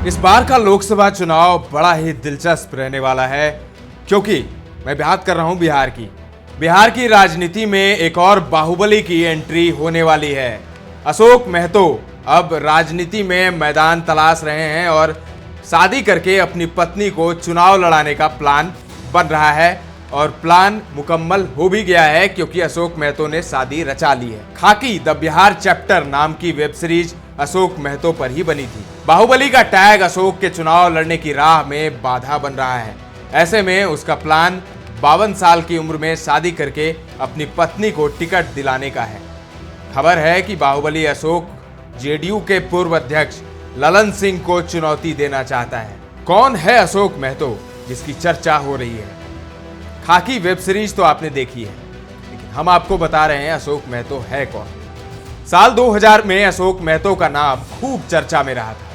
इस बार का लोकसभा चुनाव बड़ा ही दिलचस्प रहने वाला है, क्योंकि मैं बात कर रहा हूं बिहार की। बिहार की राजनीति में एक और बाहुबली की एंट्री होने वाली है। अशोक महतो अब राजनीति में मैदान तलाश रहे हैं और शादी करके अपनी पत्नी को चुनाव लड़ाने का प्लान बन रहा है और प्लान मुकम्मल हो भी गया है, क्योंकि अशोक महतो ने शादी रचा ली है। खाकी द बिहार चैप्टर नाम की वेब सीरीज अशोक महतो पर ही बनी थी। बाहुबली का टैग अशोक के चुनाव लड़ने की राह में बाधा बन रहा है। ऐसे में उसका प्लान 52 साल की उम्र में शादी करके अपनी पत्नी को टिकट दिलाने का है। खबर है कि बाहुबली अशोक जेडीयू के पूर्व अध्यक्ष ललन सिंह को चुनौती देना चाहता है। कौन है अशोक महतो जिसकी चर्चा हो रही है? खाकी वेब सीरीज तो आपने देखी है, लेकिन हम आपको बता रहे हैं अशोक महतो है कौन। साल 2000 में अशोक महतो का नाम खूब चर्चा में रहा था।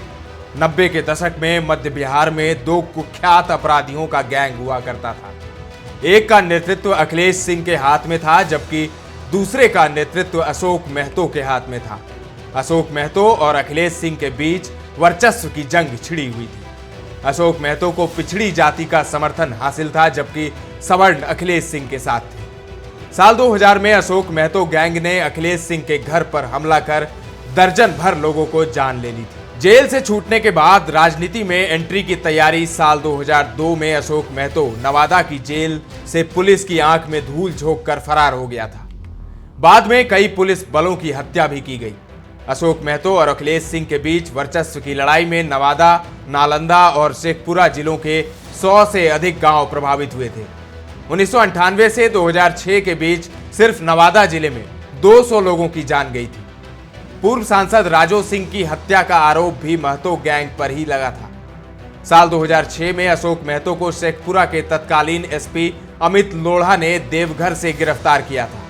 90 के दशक में मध्य बिहार में दो कुख्यात अपराधियों का गैंग हुआ करता था। एक का नेतृत्व अखिलेश सिंह के हाथ में था, जबकि दूसरे का नेतृत्व अशोक महतो के हाथ में था। अशोक महतो और अखिलेश सिंह के बीच वर्चस्व की जंग छिड़ी हुई थी। अशोक महतो को पिछड़ी जाति का समर्थन हासिल था, जबकि सवर्ण अखिलेश सिंह के साथ थे। साल 2000 में अशोक महतो गैंग ने अखिलेश सिंह के घर पर हमला कर दर्जन भर लोगों को जान ले ली थी। जेल से छूटने के बाद राजनीति में एंट्री की तैयारी साल 2002 में अशोक महतो नवादा की जेल से पुलिस की आंख में धूल झोंक कर फरार हो गया था। बाद में कई पुलिस बलों की हत्या भी की गई। अशोक महतो और अखिलेश सिंह के बीच वर्चस्व की लड़ाई में नवादा, नालंदा और शेखपुरा जिलों के 100 से अधिक गांव प्रभावित हुए थे। 1998 से 2006 के बीच सिर्फ नवादा जिले में 200 लोगों की जान गई थी। पूर्व सांसद राजो सिंह की हत्या का आरोप भी महतो गैंग पर ही लगा था। साल 2006 में अशोक महतो को शेखपुरा के तत्कालीन एसपी अमित लोढ़ा ने देवघर से गिरफ्तार किया था।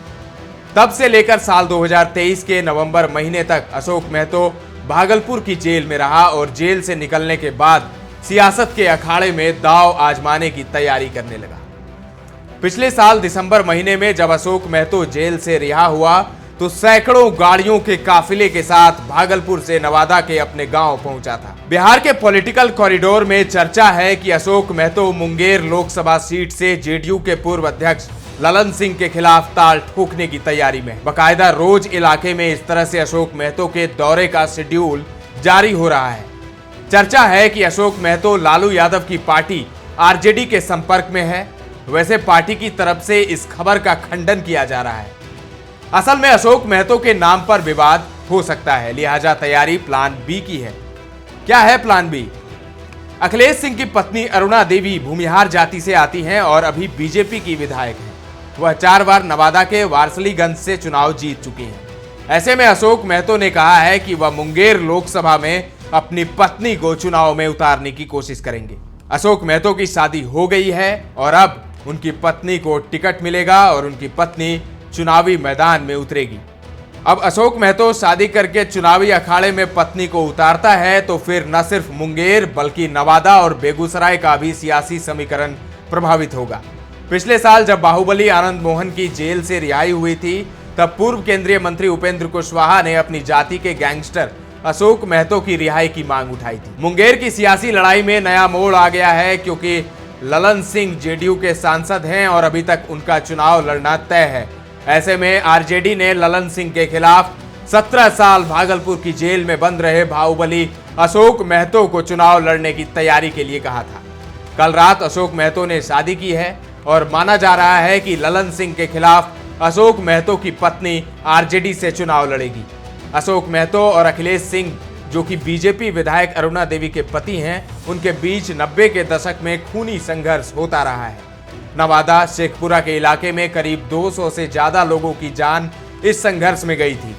तब से लेकर साल 2023 के नवंबर महीने तक अशोक महतो भागलपुर की जेल में रहा और जेल से निकलने के बाद सियासत के अखाड़े में दांव आजमाने की तैयारी करने लगा। पिछले साल दिसंबर महीने में जब अशोक महतो जेल से रिहा हुआ तो सैकड़ों गाड़ियों के काफिले के साथ भागलपुर से नवादा के अपने गांव पहुंचा था। बिहार के पॉलिटिकल कॉरिडोर में चर्चा है कि अशोक महतो मुंगेर लोकसभा सीट से जेडीयू के पूर्व अध्यक्ष ललन सिंह के खिलाफ ताल ठोकने की तैयारी में। बाकायदा रोज इलाके में इस तरह से अशोक महतो के दौरे का शेड्यूल जारी हो रहा है। चर्चा है कि अशोक महतो लालू यादव की पार्टी आरजेडी के संपर्क में है। वैसे पार्टी की तरफ से इस खबर का खंडन किया जा रहा है। असल में अशोक महतो के नाम पर विवाद हो सकता है, लिहाजा तैयारी प्लान बी की है। क्या है प्लान बी? अखिलेश सिंह की पत्नी अरुणा देवी भूमिहार जाति से आती हैं और अभी बीजेपी की विधायक हैं। वह 4 बार नवादा के वारसलीगंज से चुनाव जीत चुकी हैं। ऐसे में अशोक महतो ने कहा है कि वह मुंगेर लोकसभा में अपनी पत्नी को चुनाव में उतारने की कोशिश करेंगे। अशोक महतो की शादी हो गई है और अब उनकी पत्नी को टिकट मिलेगा और उनकी पत्नी चुनावी मैदान में उतरेगी। अब अशोक महतो शादी करके चुनावी अखाड़े में पत्नी को उतारता है तो फिर न सिर्फ मुंगेर बल्कि नवादा और बेगूसराय का भी सियासी समीकरण प्रभावित होगा। पिछले साल जब बाहुबली आनंद मोहन की जेल से रिहाई हुई थी, तब पूर्व केंद्रीय मंत्री उपेंद्र कुशवाहा ने अपनी जाति के गैंगस्टर अशोक महतो की रिहाई की मांग उठाई थी। मुंगेर की सियासी लड़ाई में नया मोड़ आ गया है, क्योंकि ललन सिंह जेडीयू के सांसद हैं और अभी तक उनका चुनाव लड़ना तय है। ऐसे में आरजेडी ने ललन सिंह के खिलाफ 17 साल भागलपुर की जेल में बंद रहे बाहुबली अशोक महतो को चुनाव लड़ने की तैयारी के लिए कहा था। कल रात अशोक महतो ने शादी की है और माना जा रहा है कि ललन सिंह के खिलाफ अशोक महतो की पत्नी आरजेडी से चुनाव लड़ेगी। अशोक महतो और अखिलेश सिंह, जो कि बीजेपी विधायक अरुणा देवी के पति हैं, उनके बीच 90 के दशक में खूनी संघर्ष होता रहा है। नवादा, शेखपुरा के इलाके में करीब 200 से ज्यादा लोगों की जान इस संघर्ष में गई थी।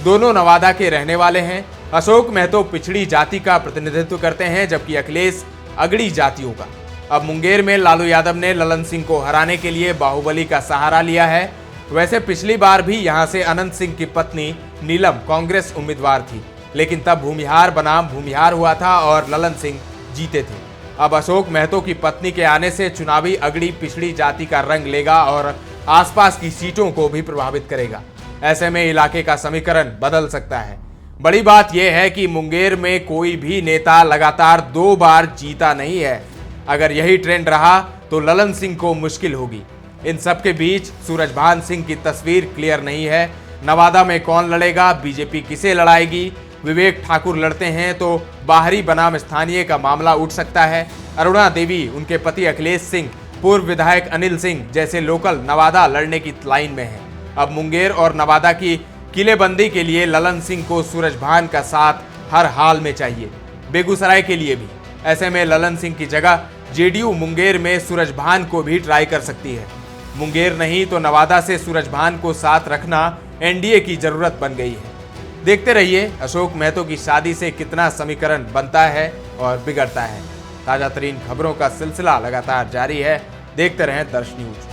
दोनों नवादा के रहने वाले हैं। अशोक महतो पिछड़ी जाति का प्रतिनिधित्व करते हैं, जबकि अखिलेश अगड़ी जातियों का। अब मुंगेर में लालू यादव ने ललन सिंह को हराने के लिए बाहुबली का सहारा लिया है। वैसे पिछली बार भी यहां से अनंत सिंह की पत्नी नीलम कांग्रेस उम्मीदवार थी, लेकिन तब भूमिहार बनाम भूमिहार हुआ था और ललन सिंह जीते थे। अब अशोक महतो की पत्नी के आने से चुनावी अगड़ी पिछड़ी जाति का रंग लेगा और आसपास की सीटों को भी प्रभावित करेगा। ऐसे में इलाके का समीकरण बदल सकता है। बड़ी बात यह है कि मुंगेर में कोई भी नेता लगातार 2 बार जीता नहीं है। अगर यही ट्रेंड रहा तो ललन सिंह को मुश्किल होगी। इन सब के बीच सूरजभान सिंह की तस्वीर क्लियर नहीं है। नवादा में कौन लड़ेगा, बीजेपी किसे लड़ाएगी? विवेक ठाकुर लड़ते हैं तो बाहरी बनाम स्थानीय का मामला उठ सकता है। अरुणा देवी, उनके पति अखिलेश सिंह, पूर्व विधायक अनिल सिंह जैसे लोकल नवादा लड़ने की लाइन में हैं। अब मुंगेर और नवादा की किलेबंदी के लिए ललन सिंह को सूरजभान का साथ हर हाल में चाहिए, बेगूसराय के लिए भी। ऐसे में ललन सिंह की जगह जेडीयू मुंगेर में सूरजभान को भी ट्राई कर सकती है। मुंगेर नहीं तो नवादा से सूरजभान को साथ रखना एनडीए की जरूरत बन गई है। देखते रहिए अशोक महतो की शादी से कितना समीकरण बनता है और बिगड़ता है। ताजा तरीन खबरों का सिलसिला लगातार जारी है। देखते रहें दर्श न्यूज।